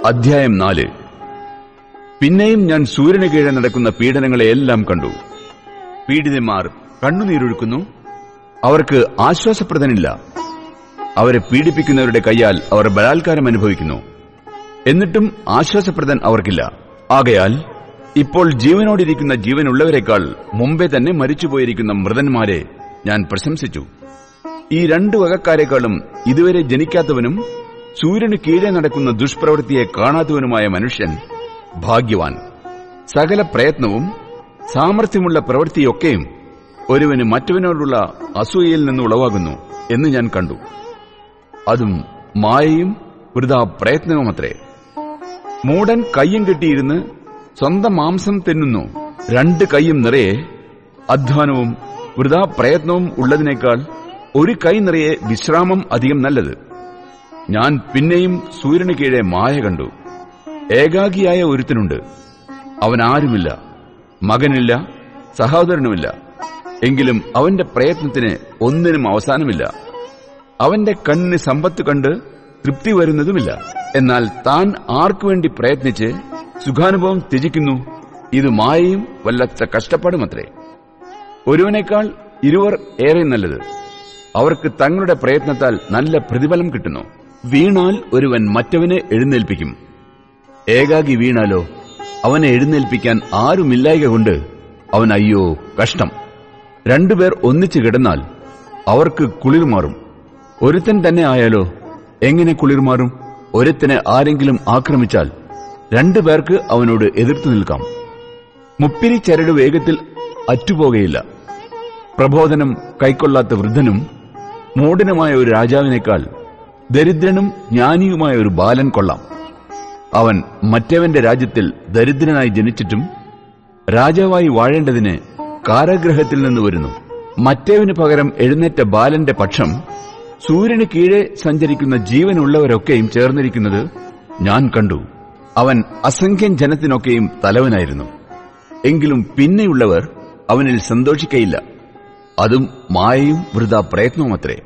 അധ്യായം 4. പിന്നെയും ഞാൻ സൂര്യന് കീഴെ നടക്കുന്ന പീഡനങ്ങളെയെല്ലാം കണ്ടു. പീഡിതന്മാർ കണ്ണുനീരൊഴുക്കുന്നു, അവർക്ക് ആശ്വാസപ്രദനില്ല. അവരെ പീഡിപ്പിക്കുന്നവരുടെ കൈയാൽ അവർ ബലാത്കാരം അനുഭവിക്കുന്നു, എന്നിട്ടും ആശ്വാസപ്രദൻ അവർക്കില്ല. ആകയാൽ ഇപ്പോൾ ജീവനോടിരിക്കുന്ന ജീവനുള്ളവരെക്കാൾ മുമ്പേ തന്നെ മരിച്ചുപോയിരിക്കുന്ന മൃതന്മാരെ ഞാൻ പ്രശംസിച്ചു. ഈ 2 വകക്കാരെക്കാളും ഇതുവരെ ജനിക്കാത്തവനും സൂര്യന് കീഴെ നടക്കുന്ന ദുഷ്പ്രവൃത്തിയെ കാണാത്തവനുമായ മനുഷ്യൻ ഭാഗ്യവാൻ. സകല പ്രയത്നവും സാമർഥ്യമുള്ള പ്രവൃത്തിയൊക്കെയും ഒരുവന് മറ്റവനോടുള്ള അസൂയയിൽ നിന്ന് ഉളവാകുന്നു എന്ന് ഞാൻ കണ്ടു. അതും മായയും വൃഥാ പ്രയത്നവുമത്രേ. മൂഢൻ കയ്യും കെട്ടിയിരുന്ന് സ്വന്തം മാംസം തിന്നുന്നു. 2 കൈയും നിറയെ അധ്വാനവും വൃഥാ പ്രയത്നവും ഉള്ളതിനേക്കാൾ 1 കൈ നിറയെ വിശ്രാമം അധികം നല്ലത്. ഞാൻ പിന്നെയും സൂര്യന് കീഴെ മായ കണ്ടു. ഏകാഗിയായ ഒരുത്തനുണ്ട്. അവനാരുമില്ല, മകനില്ല, സഹോദരനുമില്ല. എങ്കിലും അവന്റെ പ്രയത്നത്തിന് ഒന്നിനും അവസാനമില്ല. അവന്റെ കണ്ണിന് സമ്പത്ത് കണ്ട് തൃപ്തി വരുന്നതുമില്ല. എന്നാൽ താൻ ആർക്കുവേണ്ടി പ്രയത്നിച്ച് സുഖാനുഭവം ത്യജിക്കുന്നു. ഇത് മായയും വല്ലാത്ത കഷ്ടപ്പാടുമത്രേ. ഒരുവനേക്കാൾ 2 ഏറെ നല്ലത്. അവർക്ക് തങ്ങളുടെ പ്രയത്നത്താൽ നല്ല പ്രതിഫലം കിട്ടുന്നു. വീണാൽ ഒരുവൻ മറ്റവനെ എഴുന്നേൽപ്പിക്കും. ഏകാഗി വീണാലോ അവനെ എഴുന്നേൽപ്പിക്കാൻ ആരുമില്ലായ്ക കൊണ്ട് അവൻ അയ്യോ കഷ്ടം. 2 പേർ ഒന്നിച്ചു കിടന്നാൽ അവർക്ക് കുളിർമാറും. ഒരുത്തൻ തന്നെ ആയാലോ എങ്ങനെ കുളിർമാറും? ഒരുത്തനെ ആരെങ്കിലും ആക്രമിച്ചാൽ 2 പേർക്ക് അവനോട് എതിർത്തു നിൽക്കാം. മുപ്പിരി ചരട് വേഗത്തിൽ അറ്റുപോകയില്ല. പ്രബോധനം കൈക്കൊള്ളാത്ത വൃദ്ധനും മൂഢനുമായ ഒരു രാജാവിനേക്കാൾ ദരിദ്രനും ജ്ഞാനിയുമായ ഒരു ബാലൻ കൊള്ളാം. അവൻ മറ്റവന്റെ രാജ്യത്തിൽ ദരിദ്രനായി ജനിച്ചിട്ടും രാജാവായി വാഴേണ്ടതിന് കാരാഗൃഹത്തിൽ നിന്ന് വരുന്നു. മറ്റേവന് പകരം എഴുന്നേറ്റ ബാലന്റെ പക്ഷം സൂര്യന് കീഴെ സഞ്ചരിക്കുന്ന ജീവനുള്ളവരൊക്കെയും ചേർന്നിരിക്കുന്നത് ഞാൻ കണ്ടു. അവൻ അസംഖ്യം ജനത്തിനൊക്കെയും തലവനായിരുന്നു. എങ്കിലും പിന്നെയുള്ളവർ അവനിൽ സന്തോഷിക്കയില്ല. അതും മായയും വൃഥാ പ്രയത്നവുമത്രേ.